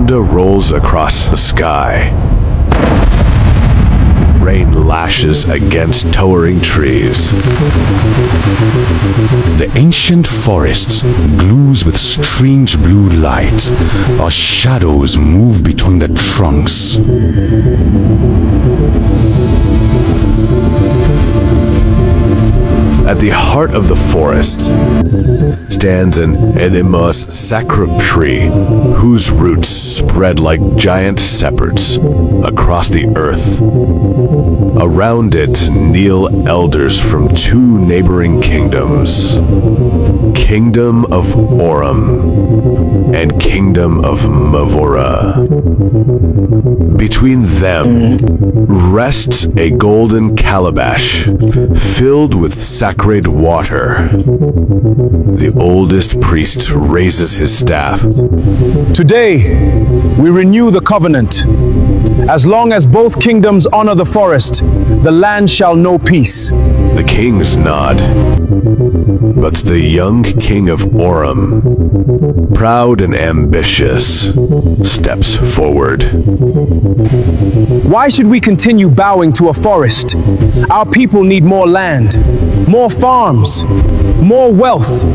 Thunder rolls across the sky. Rain lashes against towering trees. The ancient forest glues with strange blue light as shadows move between the trunks. At the heart of the forest stands an enormous sacred tree whose roots spread like giant scepters across the earth. Around it kneel elders from two neighboring kingdoms, Kingdom of Orum and Kingdom of Mavora. Between them rests a golden calabash filled with sacred water. The oldest priest raises his staff. Today, we renew the covenant. As long as both kingdoms honor the forest, the land shall know peace. The kings nod, but the young king of Orum, proud and ambitious, steps forward. Why should we continue bowing to a forest? Our people need more land, more farms, more wealth,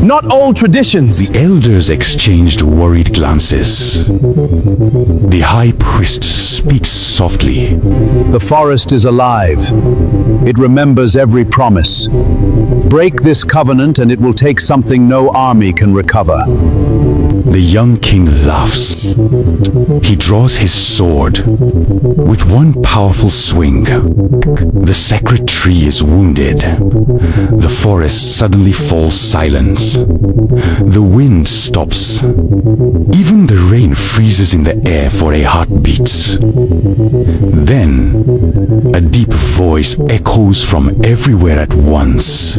not old traditions. The elders exchanged worried glances. The high priest speaks softly. The forest is alive. It remembers every promise. Break this covenant and it will take something no army can recover. The young king laughs. He draws his sword. With one powerful swing, the sacred tree is wounded. The forest suddenly falls silent. The wind stops. Even the rain freezes in the air for a heartbeat. Then, a deep voice echoes from everywhere at once.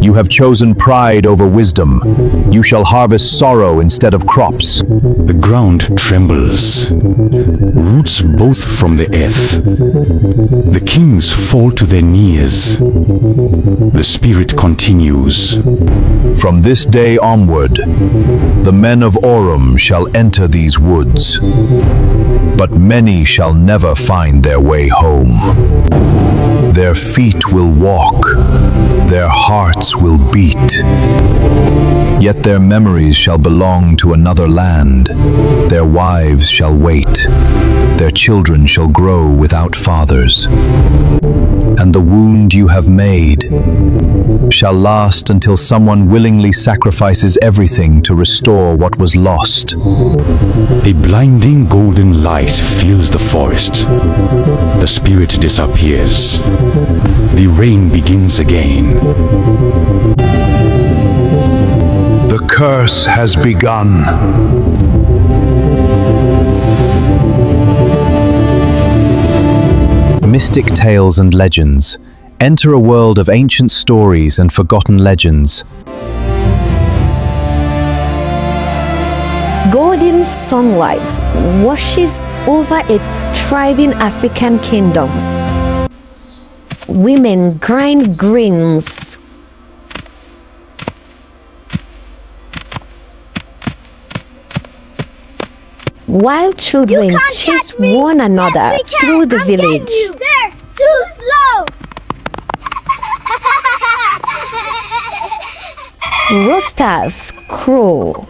You have chosen pride over wisdom. You shall harvest sorrow instead of crops. The ground trembles. Roots both from the earth. The kings fall to their knees. The spirit continues. From this day onward, the men of Orum shall enter these woods, but many shall never find their way home. Their feet will walk, their hearts will beat. Yet their memories shall belong to another land. Their wives shall wait. Their children shall grow without fathers. And the wound you have made shall last until someone willingly sacrifices everything to restore what was lost. A blinding golden light fills the forest. The spirit disappears. The rain begins again. The curse has begun. Mystic tales and legends. Enter a world of ancient stories and forgotten legends. Golden sunlight washes over a thriving African kingdom. Women grind grains. While children chase one another through the village. They're too slow. Roosters crow.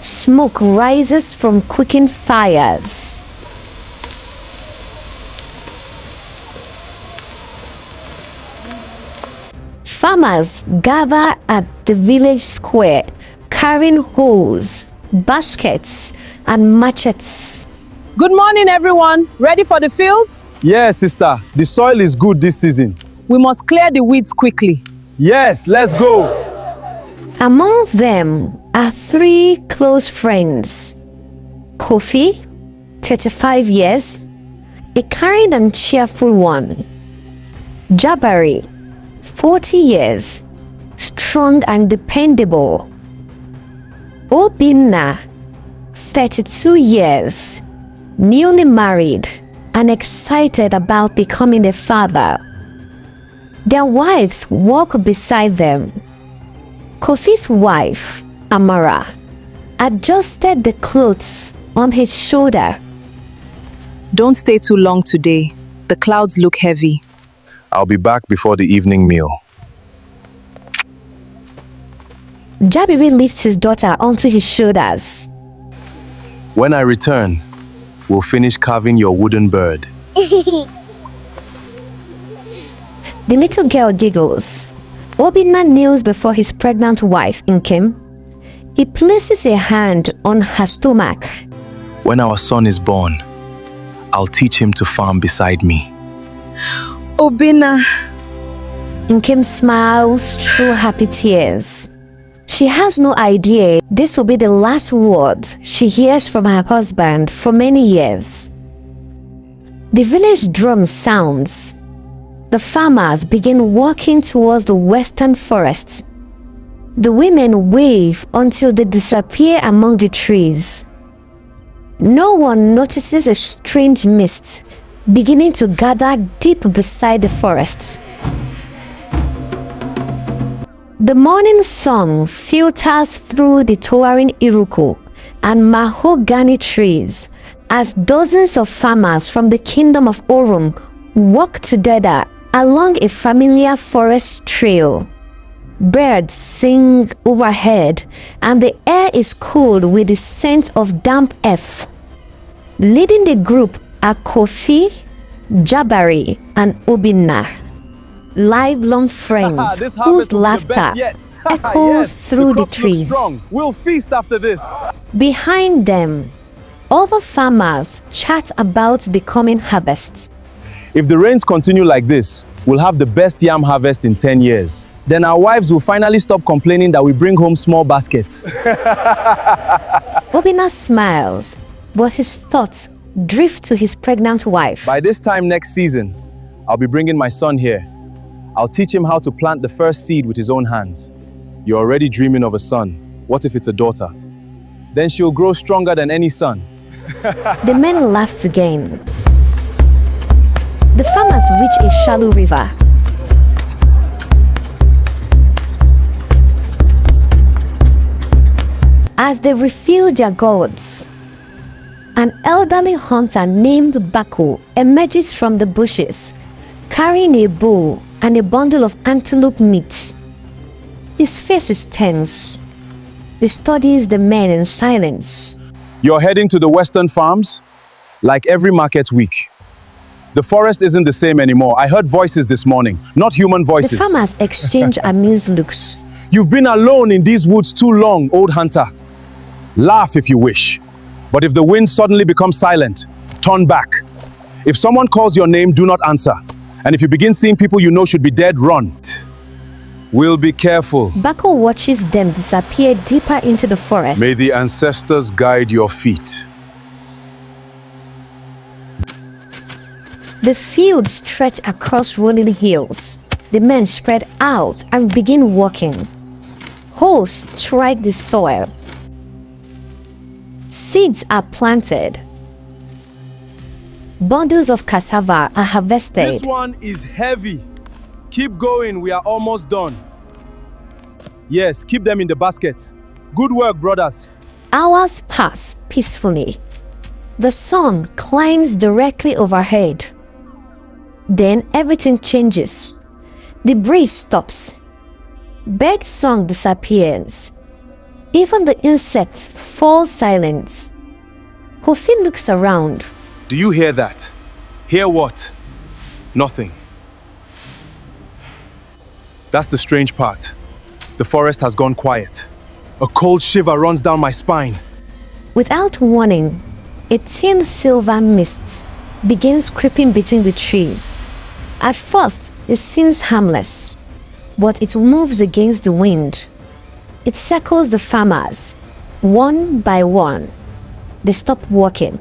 Smoke rises from cooking fires. Farmers gather at the village square, carrying hoes, baskets, and machetes. Good morning, everyone. Ready for the fields? Yes, sister. The soil is good this season. We must clear the weeds quickly. Yes, let's go. Among them are three close friends. Kofi, 35 years, a kind and cheerful one. Jabari, 40 years, strong and dependable. Obinna, 32 years, newly married and excited about becoming a father. Their wives walk beside them. Kofi's wife, Amara, adjusted the clothes on his shoulder. Don't stay too long today. The clouds look heavy. I'll be back before the evening meal. Jabiri lifts his daughter onto his shoulders. When I return, we'll finish carving your wooden bird. The little girl giggles. Obinna kneels before his pregnant wife, Nkem. He places a hand on her stomach. When our son is born, I'll teach him to farm beside me. Obinna. Nkem smiles through happy tears. She has no idea this will be the last word she hears from her husband for many years. The village drum sounds. The farmers begin walking towards the western forests. The women wave until they disappear among the trees. No one notices a strange mist beginning to gather deep beside the forests. The morning sun filters through the towering Iruko and mahogany trees as dozens of farmers from the Kingdom of Orum walk together along a familiar forest trail. Birds sing overhead and the air is cool with the scent of damp earth. Leading the group are Kofi, Jabari, and Obinna, lifelong friends whose laughter echoes through the trees. We'll feast after this. Behind them, other farmers chat about the coming harvest. If the rains continue like this, we'll have the best yam harvest in 10 years. Then our wives will finally stop complaining that we bring home small baskets. Obinna smiles, but his thoughts drift to his pregnant wife. By this time next season, I'll be bringing my son here. I'll teach him how to plant the first seed with his own hands. You're already dreaming of a son. What if it's a daughter? Then she'll grow stronger than any son. The men laughs again. The farmers reach a shallow river. As they refill their gourds, an elderly hunter named Bako emerges from the bushes, carrying a bow and a bundle of antelope meat. His face is tense. He studies the men in silence. You're heading to the western farms? Like every market week. The forest isn't the same anymore. I heard voices this morning, not human voices. The farmers exchange amused looks. You've been alone in these woods too long, old hunter. Laugh if you wish. But if the wind suddenly becomes silent, turn back. If someone calls your name, do not answer. And if you begin seeing people you know should be dead, run. We'll be careful. Bako watches them disappear deeper into the forest. May the ancestors guide your feet. The fields stretch across rolling hills. The men spread out and begin walking. Holes strike the soil. Seeds are planted. Bundles of cassava are harvested. This one is heavy. Keep going, we are almost done. Yes, keep them in the baskets. Good work, brothers. Hours pass peacefully. The sun climbs directly overhead. Then everything changes. The breeze stops. Bird song disappears. Even the insects fall silent. Kofi looks around. Do you hear that? Hear what? Nothing. That's the strange part. The forest has gone quiet. A cold shiver runs down my spine. Without warning, a thin silver mist begins creeping between the trees. At first, it seems harmless, but it moves against the wind. It circles the farmers, one by one. They stop walking.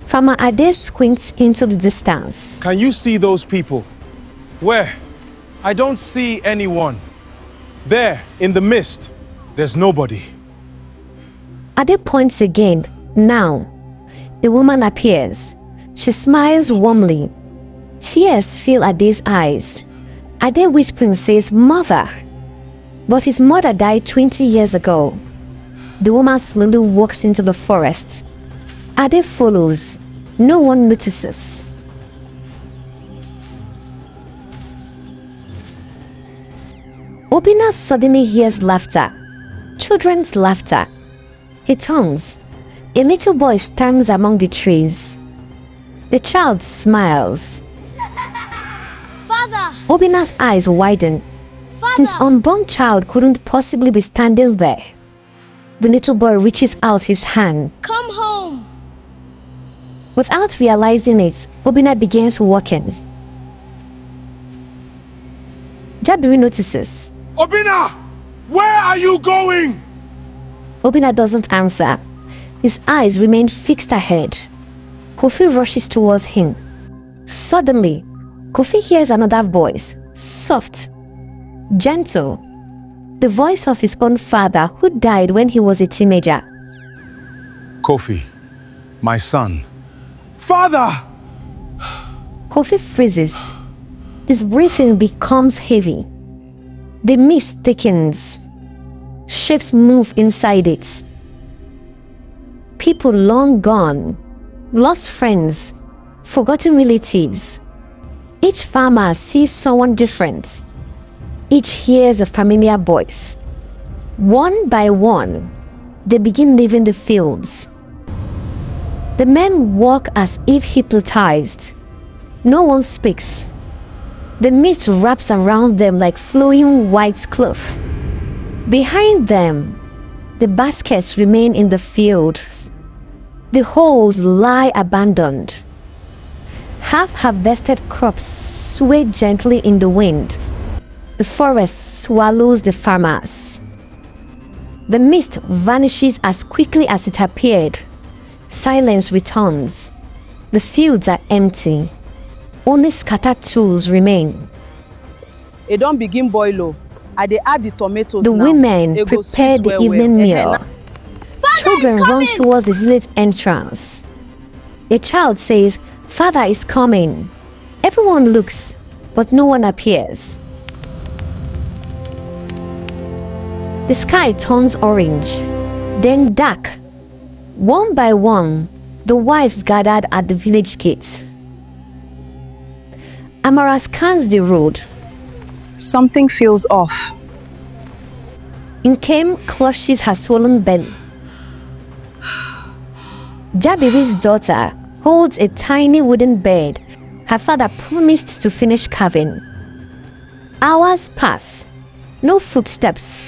Farmer Ade squints into the distance. Can you see those people? Where? I don't see anyone. There, in the mist, there's nobody. Ade points again. Now, a woman appears. She smiles warmly. Tears fill Ade's eyes. Ade whispering says, "Mother." But his mother died 20 years ago. The woman slowly walks into the forest. Ade follows. No one notices. Obina suddenly hears laughter. Children's laughter. He turns. A little boy stands among the trees. The child smiles. Father! Obina's eyes widen. His Father! unborn child couldn't possibly be standing there. The little boy reaches out his hand. Come home! Without realizing it, Obina begins walking. Jabiri notices. Obina! Where are you going? Obina doesn't answer. His eyes remain fixed ahead. Kofi rushes towards him. Suddenly, Kofi hears another voice, soft, gentle, the voice of his own father who died when he was a teenager. Kofi, my son. Father! Kofi freezes. His breathing becomes heavy. The mist thickens. Shapes move inside it. People long gone, lost friends, forgotten relatives. Each farmer sees someone different. Each hears a familiar voice. One by one, they begin leaving the fields. The men walk as if hypnotized. No one speaks. The mist wraps around them like flowing white cloth. Behind them, the baskets remain in the fields. The holes lie abandoned. Half-harvested crops sway gently in the wind. The forest swallows the farmers. The mist vanishes as quickly as it appeared. Silence returns. The fields are empty. Only scattered tools remain. It don't begin boil low. I dey add the tomatoes The now. women It go prepare sweet the well evening well. meal. Children run towards the village entrance. A child says, "Father is coming." Everyone looks, but no one appears. The sky turns orange, then dark. One by one, the wives gathered at the village gates. Amara scans the road. Something feels off. Nkem clutches her swollen belly. Jabiri's daughter holds a tiny wooden bed her father promised to finish carving. Hours pass. No footsteps.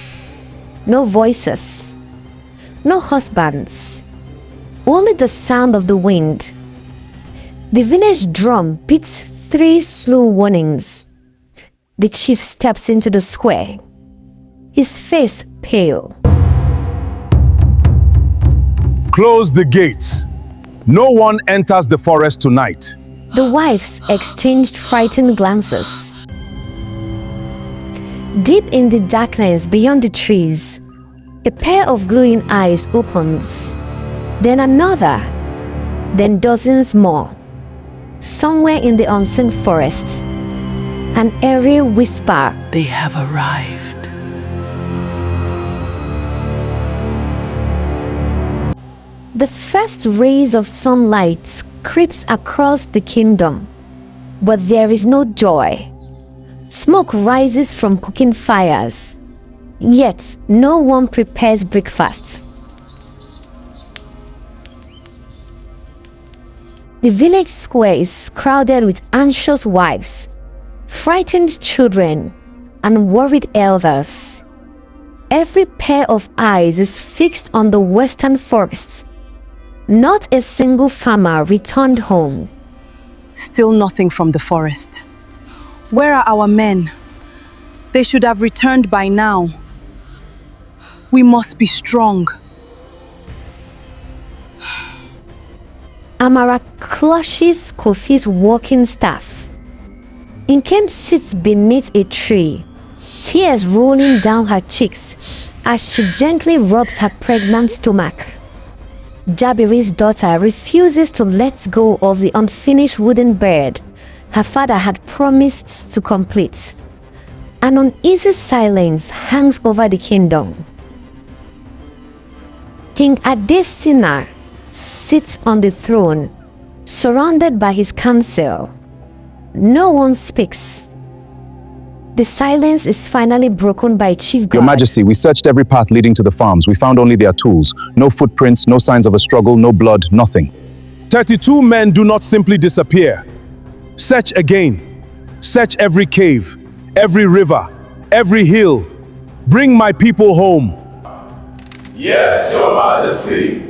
No voices. No husbands. Only the sound of the wind. The village drum beats 3 slow warnings. The chief steps into the square. His face pale. Close the gates. No one enters the forest tonight. The wives exchanged frightened glances. Deep in the darkness beyond the trees, a pair of glowing eyes opens. Then another. Then dozens more. Somewhere in the unseen forest, an airy whisper. They have arrived. The first rays of sunlight creeps across the kingdom, but there is no joy. Smoke rises from cooking fires, yet no one prepares breakfast. The village square is crowded with anxious wives, frightened children, and worried elders. Every pair of eyes is fixed on the western forests. Not a single farmer returned home. Still nothing from the forest. Where are our men? They should have returned by now. We must be strong. Amara clutches Kofi's walking staff. Nkem sits beneath a tree, tears rolling down her cheeks as she gently rubs her pregnant stomach. Jabiri's daughter refuses to let go of the unfinished wooden bed her father had promised to complete. An uneasy silence hangs over the kingdom. King Adesina sits on the throne, surrounded by his council. No one speaks. The silence is finally broken by Chief Guard. Your Majesty, we searched every path leading to the farms. We found only their tools. No footprints, no signs of a struggle, no blood, nothing. 32 men do not simply disappear. Search again. Search every cave, every river, every hill. Bring my people home. Yes, Your Majesty.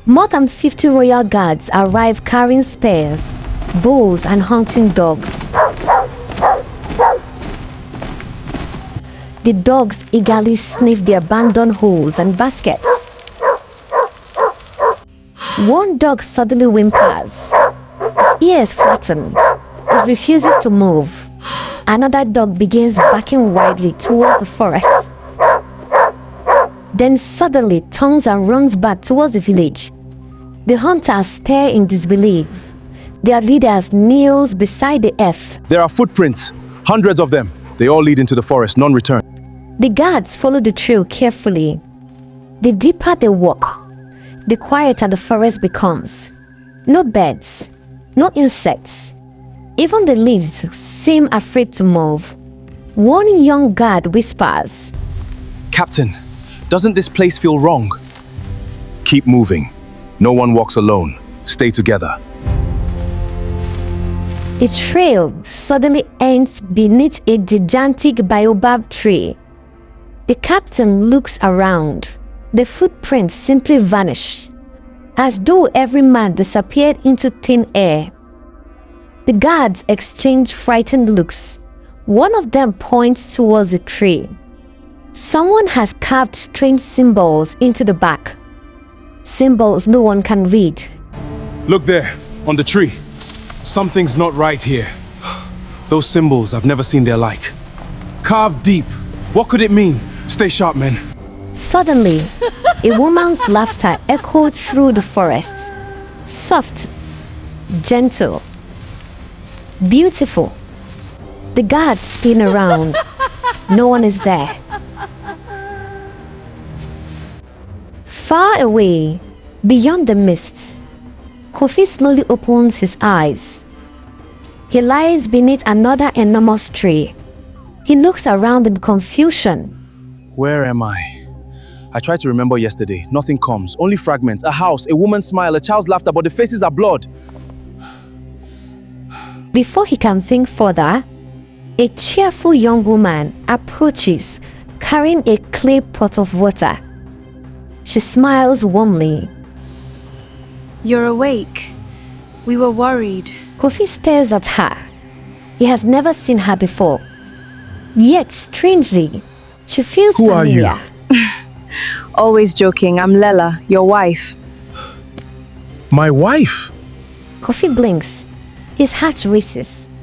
More than 50 royal guards arrive carrying spears, bows, and hunting dogs. The dogs eagerly sniff the abandoned holes and baskets. One dog suddenly whimpers. Its ears flatten. It refuses to move. Another dog begins barking wildly towards the forest. Then suddenly turns and runs back towards the village. The hunters stare in disbelief. Their leader kneels beside the earth. There are footprints, hundreds of them. They all lead into the forest, none return. The guards follow the trail carefully. The deeper they walk, the quieter the forest becomes. No birds, no insects. Even the leaves seem afraid to move. One young guard whispers, Captain, doesn't this place feel wrong? Keep moving. No one walks alone. Stay together. The trail suddenly ends beneath a gigantic baobab tree. The captain looks around. The footprints simply vanish, as though every man disappeared into thin air. The guards exchange frightened looks. One of them points towards the tree. Someone has carved strange symbols into the bark. Symbols no one can read. Look there, on the tree. Something's not right here. Those symbols, I've never seen their like. Carved deep. What could it mean? Stay sharp, men. Suddenly, a woman's laughter echoed through the forest. Soft, gentle, beautiful. The guards spin around. No one is there. Far away, beyond the mist, Kofi slowly opens his eyes. He lies beneath another enormous tree. He looks around in confusion. Where am I? I tried to remember yesterday. Nothing comes. Only fragments. A house, a woman's smile, a child's laughter, but the faces are blood. Before he can think further, a cheerful young woman approaches, carrying a clay pot of water. She smiles warmly. You're awake. We were worried. Kofi stares at her. He has never seen her before. Yet, strangely, she feels Who familiar. are you? Always joking. I'm Lela, your wife. My wife? Kofi blinks. His heart races.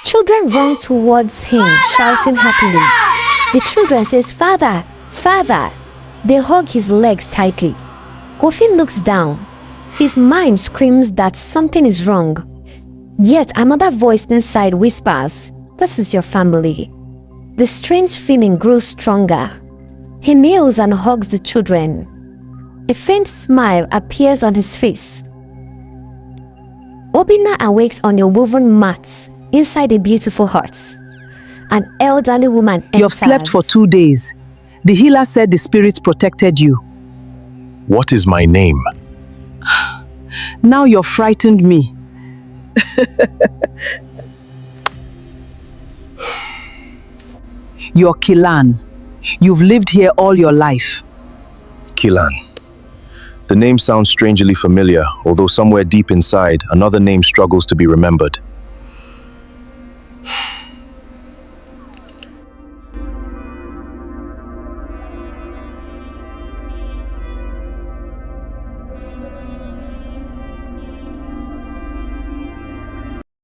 Children run towards him, shouting happily. The children says, "Father, Father." They hug his legs tightly. Kofi looks down. His mind screams that something is wrong. Yet another voice inside whispers, "This is your family." The strange feeling grows stronger. He kneels and hugs the children. A faint smile appears on his face. Obina awakes on a woven mat inside a beautiful hut. An elderly woman enters. You've slept for 2 days. The healer said the spirits protected you. What is my name? Now you've frightened me. You're Kilan. You've lived here all your life. Kilan. The name sounds strangely familiar, although somewhere deep inside, another name struggles to be remembered.